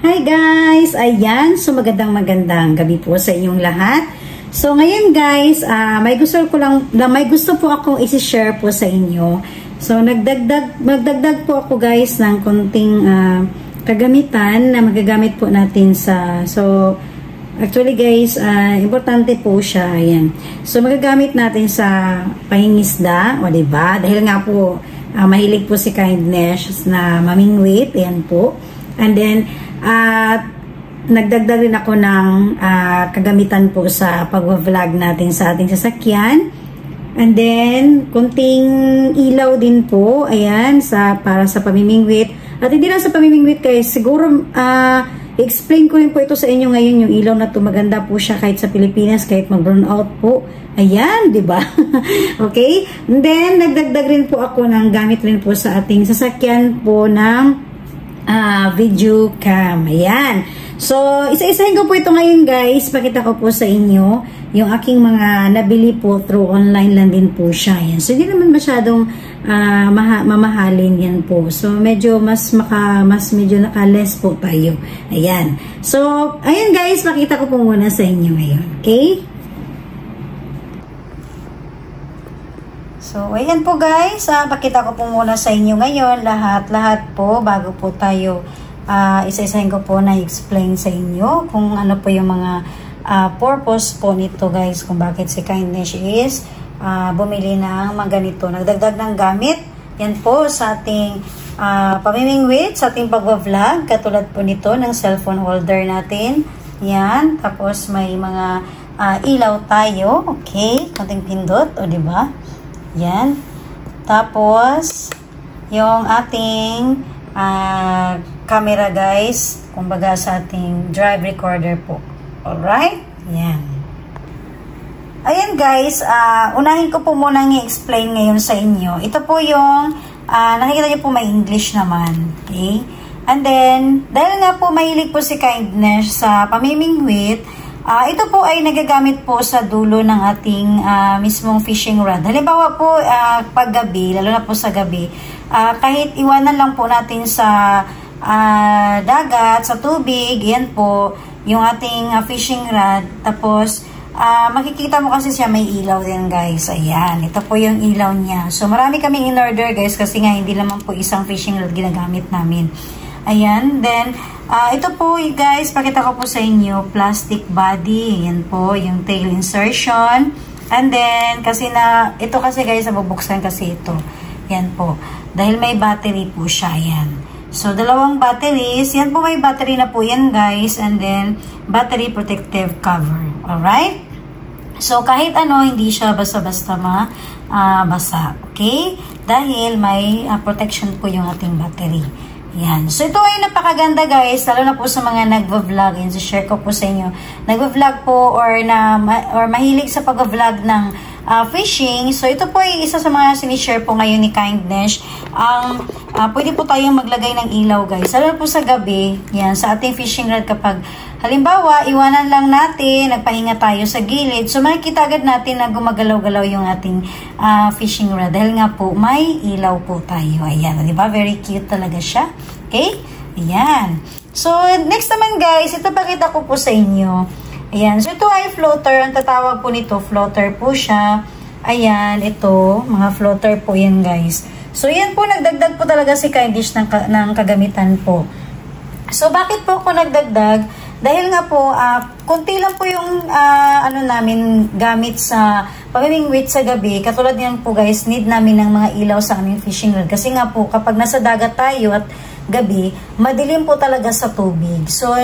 Hi guys! Ayan, so magandang gabi po sa inyong lahat. So ngayon guys, may gusto po akong i-share po sa inyo. So magdagdag po ako guys ng konting kagamitan na magagamit po natin actually guys, importante po siya. Ayan. So magagamit natin sa pangingisda, o diba? Dahil nga po mahilig po si Kindness na mamingwit, ayan po. And then, nagdagdag rin ako ng kagamitan po sa pag-vlog natin sa ating sasakyan. And then, kunting ilaw din po, ayan, para sa pamimingwit. At hindi lang sa pamimingwit guys, siguro, i-explain ko rin po ito sa inyo ngayon, yung ilaw na to, maganda po siya kahit sa Pilipinas, kahit mag-brown out po. Ayan, di ba? Okay? And then, nagdagdag rin po ako ng gamit rin po sa ating sasakyan po ng video cam. Ayan. So, isa-isahin ko po ito ngayon guys. Pakita ko po sa inyo yung aking mga nabili po through online lang din po siya. Ayan. So, hindi naman masyadong mamahalin yan po. So, medyo medyo naka-less po tayo. Ayan. So, ayan guys. Pakita ko po muna sa inyo ngayon. Okay? So, ayan po guys, pakita ko po muna sa inyo ngayon, lahat po, bago po tayo, isa-isahin ko po na explain sa inyo kung ano po yung mga purpose po nito guys, kung bakit si Kindness is bumili ng mga ganito. Nagdagdag ng gamit, yan po sa ating pamimingwit, sa ating pag-vlog, katulad po nito ng cellphone holder natin. Yan, tapos may mga ilaw tayo, okay, konting pindot, o diba? Yan. Tapos, yung ating camera guys, kumbaga sa ating drive recorder po. Alright? Yan. Ayan guys, unahin ko po muna i-explain ngayon sa inyo. Ito po yung, nakikita nyo po may English naman. Okay? And then, dahil nga po mahilig po si Kindness sa pamimingwit, ito po ay nagagamit po sa dulo ng ating mismong fishing rod. Halimbawa po, paggabi, lalo na po sa gabi, kahit iwanan lang po natin sa dagat, sa tubig, yan po, yung ating fishing rod. Tapos, makikita mo kasi siya may ilaw din guys. Ayan, ito po yung ilaw niya. So, marami kaming in-order guys kasi nga hindi naman po isang fishing rod ginagamit namin. Ayan, then, ito po guys, pakita ko po sa inyo, plastic body, yan po, yung tail insertion, and then, ito kasi guys, mabubuksan kasi ito, yan po, dahil may battery po siya, yan. So, dalawang batteries, yan po may battery na po yan guys, and then, battery protective cover, alright? So, kahit hindi siya basta-basta basa, okay? Dahil may protection po yung ating battery. Yan. So, ito ay napakaganda guys, lalo na po sa mga nagvo-vlog. Yan, so share ko po sa inyo. Nagvo-vlog po or mahilig sa pag-vlog ng fishing. So, ito po ay isa sa mga sinishare po ngayon ni Kindness. Pwede po tayong maglagay ng ilaw guys. Lalo po sa gabi, yan, sa ating fishing rod kapag halimbawa, iwanan lang natin, nagpahinga tayo sa gilid. So, makikita agad natin na gumagalaw-galaw yung ating fishing rod. Dahil nga po, may ilaw po tayo. Ayan, diba? Very cute talaga siya. Okay? Ayan. So, next naman guys, ito pakita ko po sa inyo. Ayan. So, ito ay floater. Ang tatawag po nito, floater po siya. Ayan, ito. Mga floater po yan guys. So, yan po, nagdagdag po talaga si Kindness ng kagamitan po. So, bakit po ako nagdagdag? Dahil nga po, konti lang po yung namin gamit sa pamimingwit sa gabi. Katulad yan po guys, need namin ng mga ilaw sa aming fishing rod. Kasi nga po, kapag nasa dagat tayo at gabi, madilim po talaga sa tubig. So,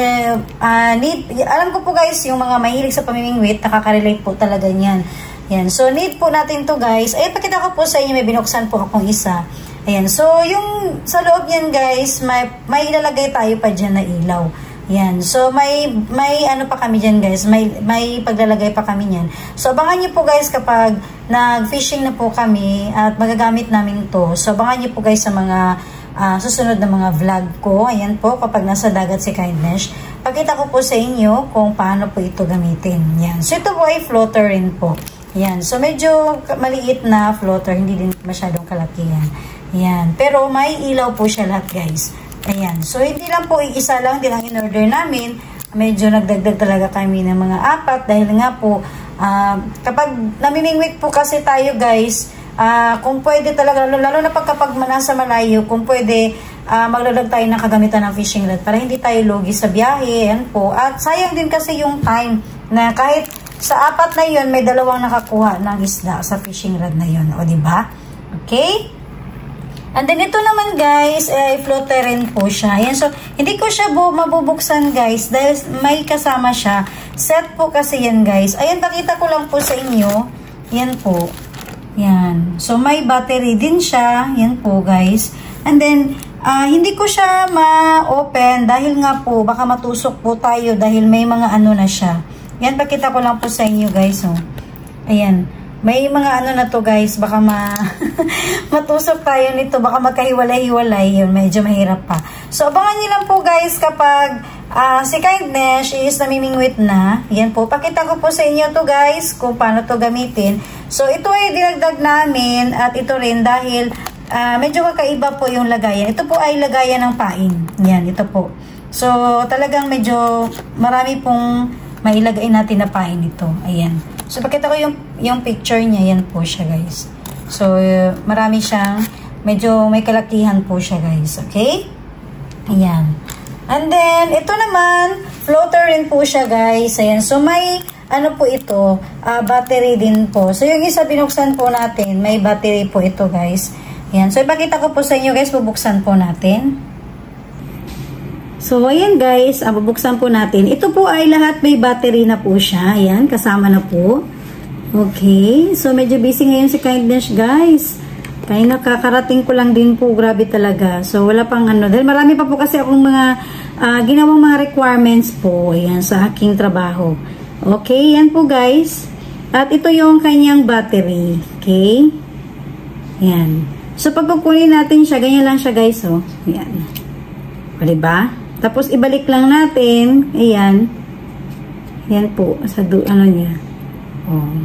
alam ko po guys, yung mga mahilig sa pamimingwit, nakaka-relate po talaga niyan. Yan. So, need po natin to guys. Ay, pakita ko po sa inyo, may binuksan po akong isa. Ayan. So, yung sa loob yan guys, may ilalagay tayo pa dyan na ilaw. Yan. So, may pa kami dyan guys. May paglalagay pa kami yan. So, abangan nyo po guys kapag nag-fishing na po kami at magagamit namin to. So, abangan nyo po guys sa mga susunod na mga vlog ko. Ayan po, kapag nasa dagat si Kindness. Pakita ko po sa inyo kung paano po ito gamitin. Yan. So, ito po ay floater rin po. Yan. So, medyo maliit na floater. Hindi din masyadong kalakihan. Yan. Pero may ilaw po siya lahat guys. Ayan. So, hindi lang po isa lang din ang in-order namin. Medyo nagdagdag talaga kami ng mga 4 dahil nga po, kapag namimingwit po kasi tayo guys, kung pwede talaga, lalo na kapag nasa malayo, kung pwede, maglalag tayo ng kagamitan ng fishing rod para hindi tayo lugi sa biyahe. Ayan po. At sayang din kasi yung time na kahit sa 4 na yun, may 2 nakakuha ng isda sa fishing rod na yun. O, diba? Okay? And then, ito naman guys, floater rin po siya. Ayan, so, hindi ko siya mabubuksan guys, dahil may kasama siya. Set po kasi yan guys. Ayan, pakita ko lang po sa inyo. Yan po. Yan. So, may battery din siya. Yan po guys. And then, hindi ko siya ma-open dahil nga po, baka matusok po tayo dahil may mga ano na siya. Yan, pakita ko lang po sa inyo guys. Oh. Ayan. May mga ano na to guys, baka matusok tayo nito, baka magkahiwalay-hiwalay, yun, medyo mahirap pa. So, abangan nyo lang po guys kapag si Kindness is namimingwit na. Yan po, pakita ko po sa inyo to guys kung paano to gamitin. So, ito ay dinagdag namin at ito rin dahil medyo kakaiba po yung lagayan. Ito po ay lagayan ng pain. Yan, ito po. So, talagang medyo marami pong mailagay natin na pain ito. Ayan. So, pakita ko yung picture niya. Yan po siya, guys. So, marami siyang, medyo may kalakihan po siya, guys. Okay? Ayan. And then, ito naman, floater rin po siya, guys. Ayan. So, may, ano po ito, battery din po. So, yung isa binuksan po natin, may battery po ito, guys. Ayan. So, ipakita ko po sa inyo, guys, bubuksan po natin. So, ayan guys, bubuksan po natin. Ito po ay lahat may battery na po siya. Ayan, kasama na po. Okay. So, medyo busy ngayon si Kindness guys. Kaya nakakarating ko lang din po. Grabe talaga. So, wala pang ano. Dahil marami pa po kasi akong mga ginawang mga requirements po. Ayan, sa aking trabaho. Okay, yan po guys. At ito yung kanyang battery. Okay. Ayan. So, pag kukunin natin siya, ganyan lang siya guys. Oh. Ayan. O, diba? Tapos, ibalik lang natin. Ayan. Ayan po. Sa ano niya. Oh,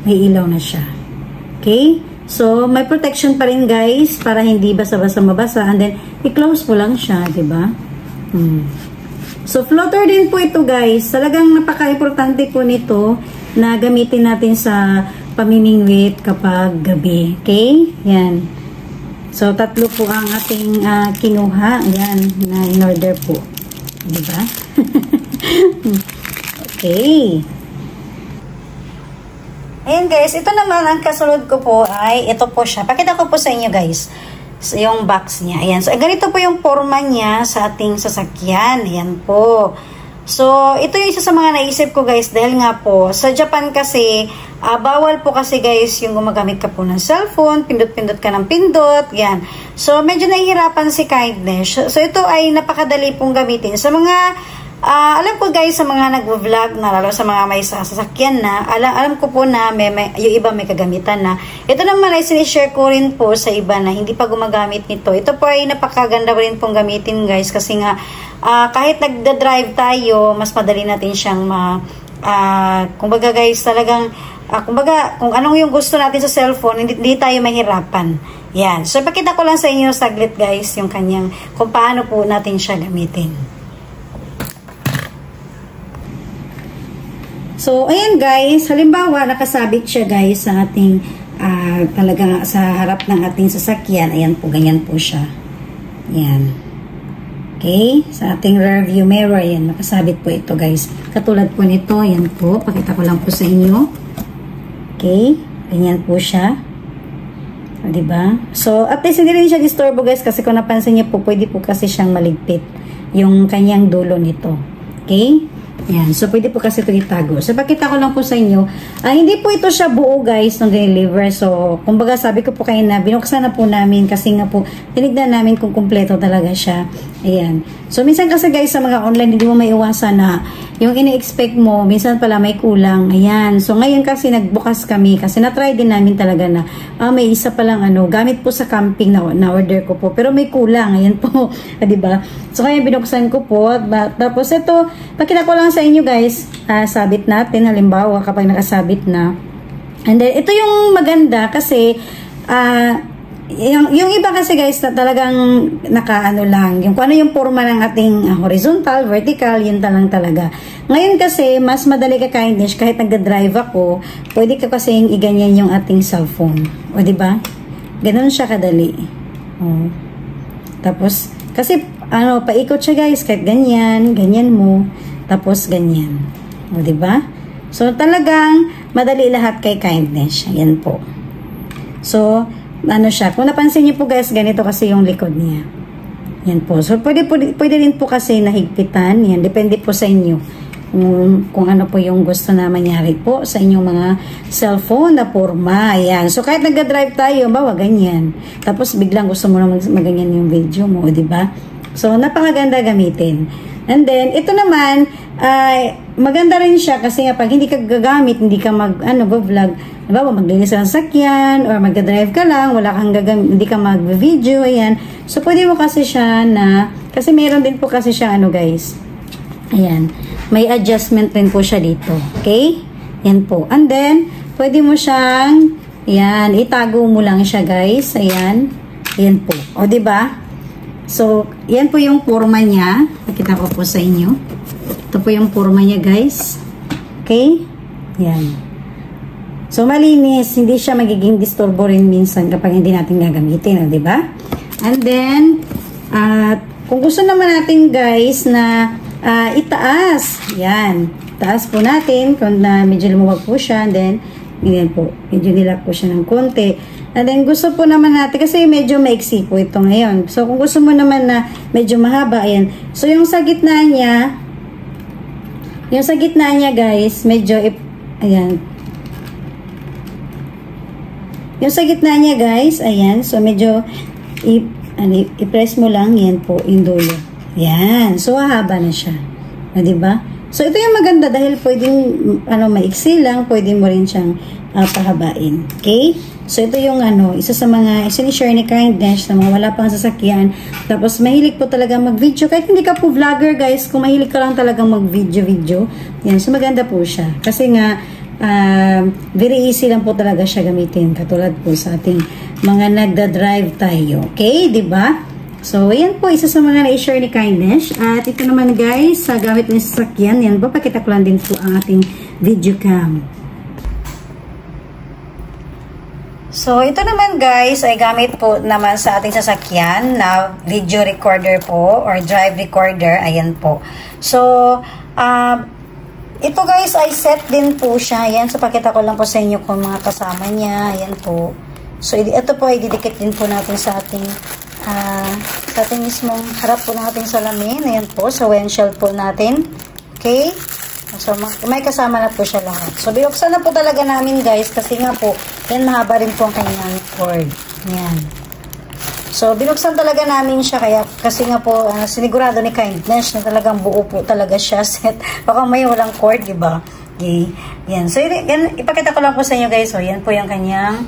may ilaw na siya. Okay? So, may protection pa rin guys. Para hindi basa-basa mabasa. And then, i-close mo lang siya. Diba? So, floater din po ito guys. Talagang napaka-importante po nito na gamitin natin sa pamimingwit kapag gabi. Okay? Yan. So, 3 po ang ating kinuha. Ayan, na in-order po. Diba? Okay. Ayan guys, ito naman ang kasunod ko po ay ito po siya. Pakita ko po sa inyo guys. So, yung box niya. Ayan. So, ganito po yung forma niya sa ating sasakyan. Ayan po. So, ito yung isa sa mga naisip ko guys dahil nga po, sa Japan kasi, bawal po kasi guys yung gumagamit ka po ng cellphone, pindot-pindot ka ng pindot, yan. So, medyo nahihirapan si Kindness. So, ito ay napakadali pong gamitin. Sa mga, alam ko guys, sa mga nag-vlog na, lalo sa mga may sasakyan na, alam ko po na yung iba may kagamitan na. Ito naman ay sinishare ko rin po sa iba na hindi pa gumagamit nito. Ito po ay napakaganda rin pong gamitin guys kasi nga, kahit nagda-drive tayo, mas madali natin siyang kumbaga guys, talagang kumbaga, kung anong yung gusto natin sa cellphone, hindi tayo mahirapan. Yan. So, pakita ko lang sa inyo saglit guys, yung kanyang, kung paano po natin siya gamitin. So, ayan guys, halimbawa, nakasabit siya guys sa ating, talaga sa harap ng ating sasakyan. Ayan po, ganyan po siya. Ayan. Okay, sa ating rear view mirror, ayan, nakasabit po ito guys. Katulad po nito, ayan po, pakita ko lang po sa inyo. Okay, ganyan po siya. O, diba? So, at least hindi rin siya disturbo guys, kasi kung napansin niyo po, pwede po kasi siyang maligpit yung kanyang dulo nito. Okay? Yan. So, pwede po kasi ito itago. So, pakita ko lang po sa inyo. Hindi po ito siya buo, guys, nung deliver. So, kumbaga, sabi ko po kayo na, binuksan na po namin kasi nga po, tinignan namin kung kumpleto talaga siya. Ayan. So, minsan kasi, guys, sa mga online, hindi mo maiwasan na yung ini-expect mo, minsan pala may kulang. Ayan. So, ngayon kasi, nagbukas kami kasi na-try din namin talaga na, may isa palang gamit po sa camping na order ko po. Pero may kulang. Ayan po. Diba? So, kaya binuksan ko po. Tapos, ito, pakita ko lang sa inyo guys, sabit natin halimbawa kapag nakasabit na. And then ito yung maganda kasi yung iba kasi guys na talagang nakaano lang, yung kung ano yung forma ng ating horizontal, vertical, yun lang talaga. Ngayon kasi, mas madali ka kindness, kahit nagda-drive ako, pwede ka kasi iganyan yung ating cellphone. O, diba? Ganun siya kadali. O. Tapos, kasi, paikot siya guys, kahit ganyan, ganyan mo, tapos ganyan. O, diba? So, talagang madali lahat kay kindness. Ayan po. So, siya. Kung napansin niyo po guys, ganito kasi yung likod niya. Yan po. So, pwede rin po kasi nahigpitan. Yan, depende po sa inyo. Kung ano po yung gusto na mangyari po sa inyong mga cellphone na forma. Ayan. So, kahit nag-drive tayo, bawa ganyan. Tapos, biglang gusto mo na maganyan yung video mo, diba? So, napakaganda gamitin. And then, ito naman, maganda rin siya kasi nga pag hindi ka gagamit, hindi ka vlog, diba, maglinis ng sakyan, or mag-drive ka lang, wala kang gagamit, hindi ka mag-video, ayan. So, pwede mo kasi siya kasi meron din po kasi siya, guys, ayan, may adjustment rin po siya dito, okay? Yan po. And then, pwede mo siyang, ayan, itago mo lang siya, guys, ayan, yan po. O, diba? So, yan po yung forma niya. Nakita ko po sa inyo. Ito po yung forma niya, guys. Okay? Yan. So, malinis. Hindi siya magiging disturbo rin minsan kapag hindi natin gagamitin. Diba? And then, kung gusto naman natin, guys, na itaas. Yan. Taas po natin. Kung medyo lumuwag po siya. And then, ganyan po. Medyo nilak po siya ng konti. And then, gusto po naman natin, kasi medyo maiksi po ito ngayon. So, kung gusto mo naman na medyo mahaba, ayan. So, yung sa gitna niya, guys, medyo, ayan. Yung sa gitna niya, guys, ayan. So, medyo, i-press mo lang, yan po, yung dulo. Ayan. So, hahaba na siya. Diba? So, ito yung maganda dahil pwedeng, maiksi lang, pwede mo rin siyang pahabain. Okay? So, ito yung isa sa mga sinishare ni kindness na mga wala pang sasakyan. Tapos, mahilig po talaga mag-video. Kahit hindi ka po vlogger, guys, kung mahilig ka lang talagang mag-video. Yan. So, maganda po siya. Kasi nga, very easy lang po talaga siya gamitin. Katulad po sa ating mga nagda-drive tayo. Okay? Diba? So, yan po, isa sa mga na-share ni kindness. At ito naman, guys, sa gamit ng sasakyan. Yan po, pakita ko lang din po ang ating video cam. So, ito naman guys ay gamit po naman sa ating sasakyan na video recorder po or drive recorder. Ayan po. So, ito guys ay set din po siya. Ayan. So, pakita ko lang po sa inyo kung mga kasama niya. Ayan po. So, ito po ay didikit din po natin sa ating mismong harap po ng ating salamin. Ayan po. Sa windshield po natin. Okay. So, may kasama na po siya lahat. So, binuksan na po talaga namin guys kasi nga po, yan mahaba rin po ang kanyang cord. Yan. So, binuksan talaga namin siya kaya kasi nga po, sinigurado ni kindness na talagang buo po talaga siya set. Baka may walang cord, diba? Okay. Yan. So, yan, ipakita ko lang po sa inyo guys. So, yan po yung kanyang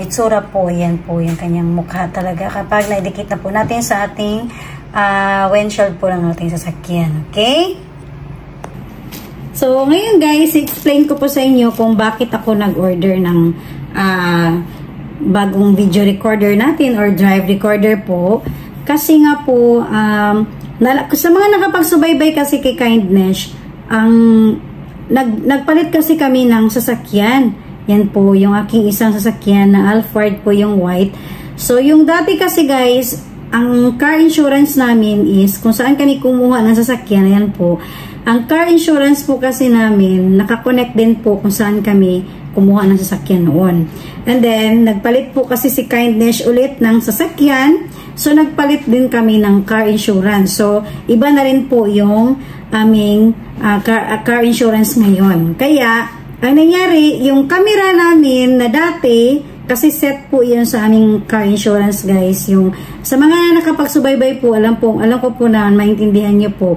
itsura po. Yan po yung kanyang mukha talaga kapag naidikit na po natin sa ating windshield po ng ating sasakyan. Okay? So, ngayon guys, explain ko po sa inyo kung bakit ako nag-order ng bagong video recorder natin or drive recorder po. Kasi nga po, sa mga nakapagsubaybay kasi kay kindness, nagpalit kasi kami ng sasakyan. Yan po, yung aking isang sasakyan na Alphard po yung white. So, yung dati kasi guys, ang car insurance namin is kung saan kami kumuha ng sasakyan, ayan po. Ang car insurance po kasi namin, nakakonect din po kung saan kami kumuha ng sasakyan noon. And then, nagpalit po kasi si kindness ulit ng sasakyan. So, nagpalit din kami ng car insurance. So, iba na rin po yung aming car insurance ngayon. Kaya, ang nangyari, yung camera namin na dati, kasi set po yun sa aming car insurance guys. Yung, sa mga nakapagsubaybay po, alam ko po na maintindihan niyo po.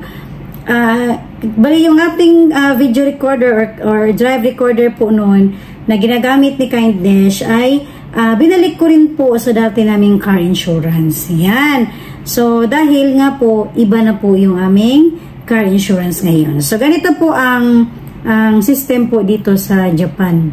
Bali yung ating video recorder or drive recorder po noon na ginagamit ni kindness ay binalik ko rin po sa dati naming car insurance. Yan. So, dahil nga po, iba na po yung aming car insurance ngayon. So, ganito po ang system po dito sa Japan.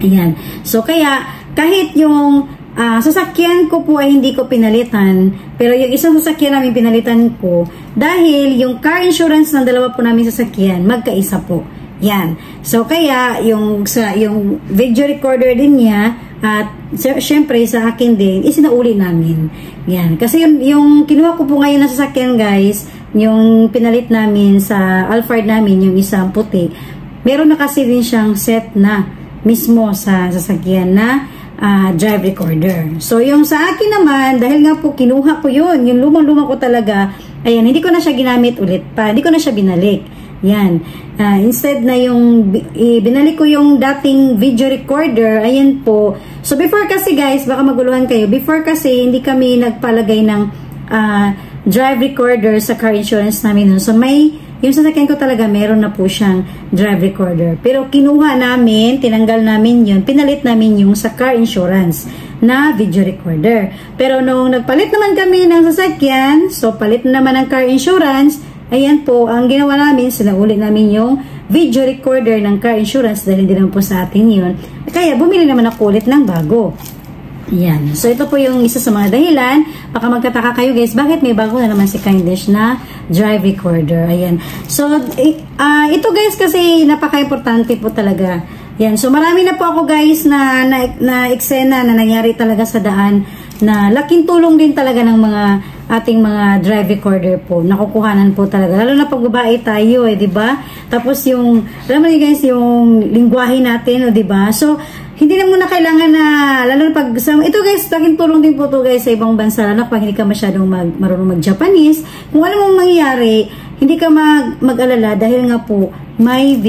Ayan. So, kaya, kahit yung sasakyan ko po ay hindi ko pinalitan, pero yung isang sasakyan namin pinalitan ko dahil yung car insurance ng dalawa po namin sasakyan magkaisa po. Yan. So kaya yung video recorder din niya at syempre sa akin din isinauli namin. Yan. Kasi yung kinuha ko po ngayon na sasakyan, guys, yung pinalit namin sa Alphard namin, yung isang puti, meron na kasi din siyang set na mismo sa sasakyan na drive recorder. So, yung sa akin naman, dahil nga po kinuha ko yun, yung lumang-luma ko talaga, ayan, hindi ko na siya ginamit ulit pa, hindi ko na siya binalik. Yan. Instead na yung binalik ko yung dating video recorder, ayan po. So, before kasi, guys, baka maguluhan kayo, before kasi hindi kami nagpalagay ng drive recorder sa car insurance namin. So, yung sasakyan ko talaga, meron na po siyang drive recorder. Pero kinuha namin, tinanggal namin yun, pinalit namin yung sa car insurance na video recorder. Pero nung nagpalit naman kami ng sasakyan, so palit na naman ang car insurance, ayan po, ang ginawa namin, sinauli namin yung video recorder ng car insurance dahil hindi naman po sa atin yun. Kaya bumili naman ako ulit ng bago. Yan. So, ito po yung isa sa mga dahilan. Baka magkataka kayo, guys, bakit may bago na naman si Kindness na drive recorder. Ayan. So, ito, guys, kasi napaka-importante po talaga. Yan. So, marami na po ako, guys, na eksena na nangyari talaga sa daan na laking tulong din talaga ng mga ating mga drive recorder po. Nakukuhanan po talaga. Lalo na pag babae tayo, diba? Tapos yung, alam mo guys, yung lingwahe natin, diba? So, hindi na muna kailangan na, lalo na pag, ito guys, laking tulong din po to guys sa ibang bansa, lalo pag hindi ka masyadong marunong mag-Japanese. Kung alam mong mangyayari, hindi ka mag-alala dahil nga po, may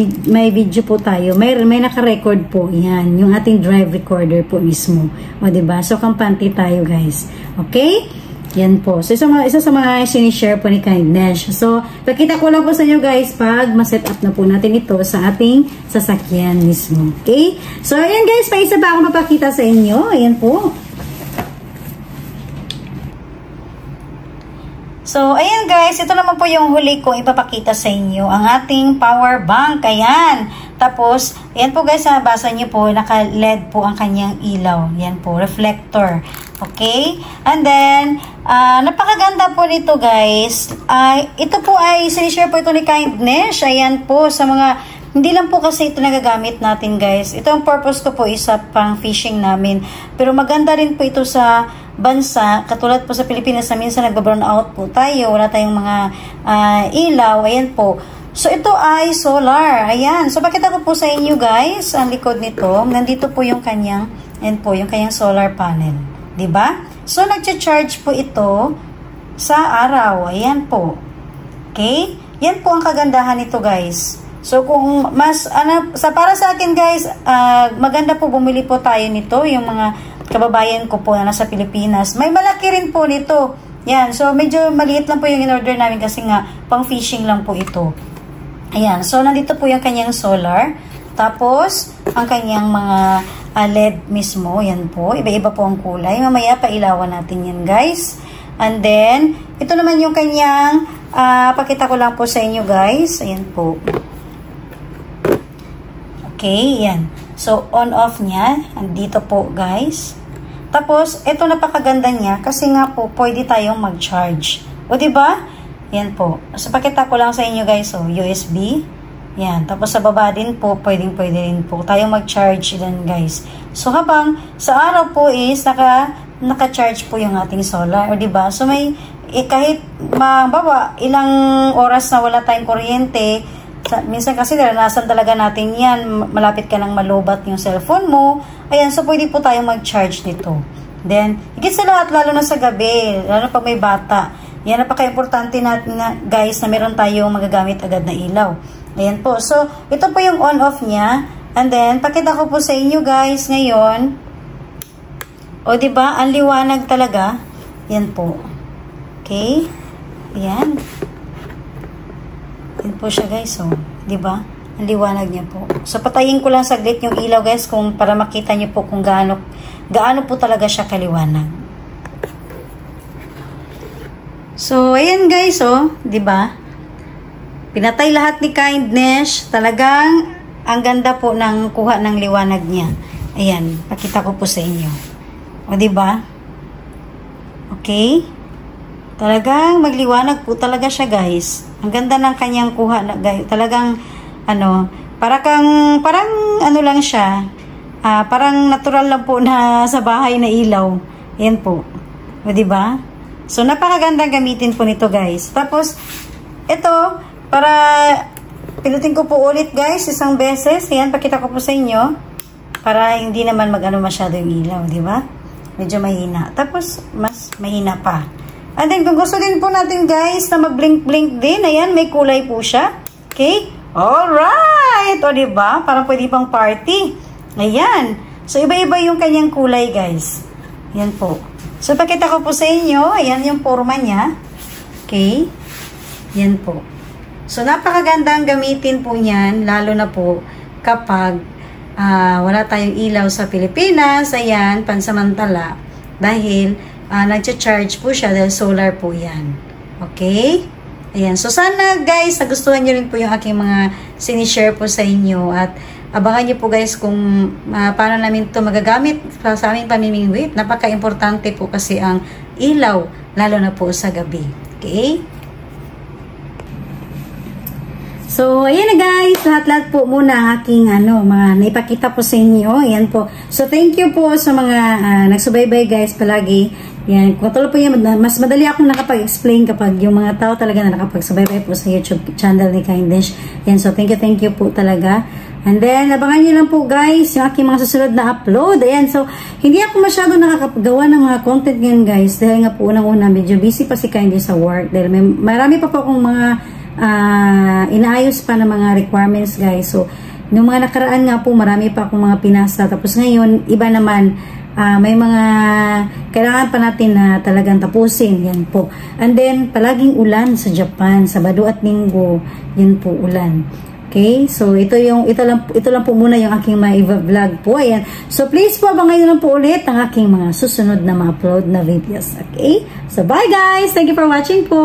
video po tayo, may naka-record po, yan, yung ating drive recorder po mismo. O, diba? So, kampante tayo guys. Okay? Yan po. So, isa sa mga sinishare po ni Kindness. So, pakita ko lang po sa inyo guys pag ma-set up na po natin ito sa ating sasakyan mismo. Okay? So, ayan guys, pa isa pa ako mapakita sa inyo. Ayan po. So, ayan guys, ito naman po yung huli kong ipapakita sa inyo. Ang ating power bank. Ayan. Tapos, ayan po guys, basa nyo po, naka-LED po ang kanyang ilaw. Ayan po, reflector. Okay? And then, napakaganda po nito guys. Ito po ay sinishare po ito ni Kindness. Ayan po, sa mga, hindi lang po kasi ito nagagamit natin guys. Ito ang purpose ko po isa pang fishing namin. Pero maganda rin po ito sa bansa. Katulad po sa Pilipinas na minsan nagba-brown out po tayo. Wala tayong mga ilaw. Ayan po. So, ito ay solar. Ayan. So, pakita ko po sa inyo guys, ang likod nito. Nandito po yung kanyang, ayan po, yung kanyang solar panel. Diba? So, nagcha-charge po ito sa araw. Ayan po. Okay? Yan po ang kagandahan nito, guys. So, kung mas, para sa akin, guys, maganda po bumili po tayo nito, yung mga kababayan ko po na nasa Pilipinas. May malaki rin po nito. Yan. So, medyo maliit lang po yung in-order namin kasi nga, pang fishing lang po ito. Ayan. So, nandito po yung kanyang solar. Tapos, ang kanyang mga LED mismo, yan po. Iba-iba po ang kulay. Mamaya, pailawan natin yan, guys. And then, ito naman yung kanyang, pakita ko lang po sa inyo, guys. Ayan po. Okay, yan. So, on-off niya. Andito po, guys. Tapos, ito napakaganda niya kasi nga po, pwede tayong mag-charge. O, diba? Yan po. So, pakita ko lang sa inyo, guys. So, USB. Yan. Tapos sa baba din po, pwede rin po tayo mag-charge din guys. So habang sa araw po is naka-charge po yung ating solar. O diba? So may, kahit mabawa, ilang oras na wala tayong kuryente, minsan kasi naranasan talaga natin yan, malapit ka nang malubat yung cellphone mo. Ayan, so pwede po tayo mag-charge nito. Then, higit sa lahat, lalo na sa gabi, lalo pag may bata. Yan, napaka-importante natin na, guys, na meron tayong magagamit agad na ilaw. Ayan po. So, ito po yung on-off niya. And then, pakita ko po sa inyo guys ngayon. O, diba? Ang liwanag talaga. Yan po. Okay? Ayan. Yan po siya guys. O, diba? Ang liwanag niya po. So, patayin ko lang saglit yung ilaw guys kung para makita niyo po kung gaano po talaga siya kaliwanag. So, ayan guys. O, diba? Pinatay lahat ni Kindness. Talagang ang ganda po ng kuha ng liwanag niya. Ayan, pakita ko po sa inyo. O, diba? Okay? Talagang magliwanag po talaga siya, guys. Ang ganda ng kanyang kuha na, guys. Talagang, ano, parang ano lang siya. Parang natural lang po na sa bahay na ilaw. Yan po. O, diba? So, napakagandang gamitin po nito, guys. Tapos, ito, para pinutin ko po ulit, guys, isang beses. Ayan, pakita ko po sa inyo. Para hindi naman mag-ano masyado yung ilaw, diba? Medyo mahina. Tapos, mas mahina pa. And then, kung gusto din po natin, guys, na mag-blink-blink din, ayan, may kulay po siya. Okay? Alright! O, diba? Parang pwede pang party. Ayan. So, iba-iba yung kanyang kulay, guys. Ayan po. So, pakita ko po sa inyo. Ayan yung forma niya. Okay? Ayan po. So, napakagandang gamitin po niyan, lalo na po kapag wala tayong ilaw sa Pilipinas. Ayan, pansamantala. Dahil, nag-charge po siya dahil solar po yan. Okay? Ayan. So, sana guys, nagustuhan nyo rin po yung aking mga sinishare po sa inyo. At abangan nyo po guys kung paano namin ito magagamit sa aming pamimingwit. Napaka-importante po kasi ang ilaw, lalo na po sa gabi. Okay? So, ayan na guys, lahat-lahat po muna aking mga naipakita po sa inyo. Ayan po. So, thank you po sa mga nagsubaybay guys palagi. Yan, kung tuloy po yan, mas madali akong nakapag-explain kapag yung mga tao talaga na nakapagsubaybay po sa YouTube channel ni Kindness. Yan, so thank you po talaga. And then, abangan nyo lang po guys yung aking mga susunod na upload. Ayan, so hindi ako masyado nakakagawa ng mga content ngayon guys. Dahil nga po unang-una, medyo busy pa si Kindness sa work. Dahil marami pa po akong mga inaayos pa ng mga requirements guys. So, nung mga nakaraan nga po, marami pa akong mga pinasa. Tapos ngayon, iba naman, may mga kailangan pa natin na talagang tapusin. Yan po. And then, palaging ulan sa Japan. Sabado at Linggo, yan po ulan. Okay? So, ito lang po muna yung aking ma-vlog po. Ayan. So, please po, abangan nyo lang po ulit ang aking mga susunod na ma-upload na videos. Okay? So, bye guys! Thank you for watching po!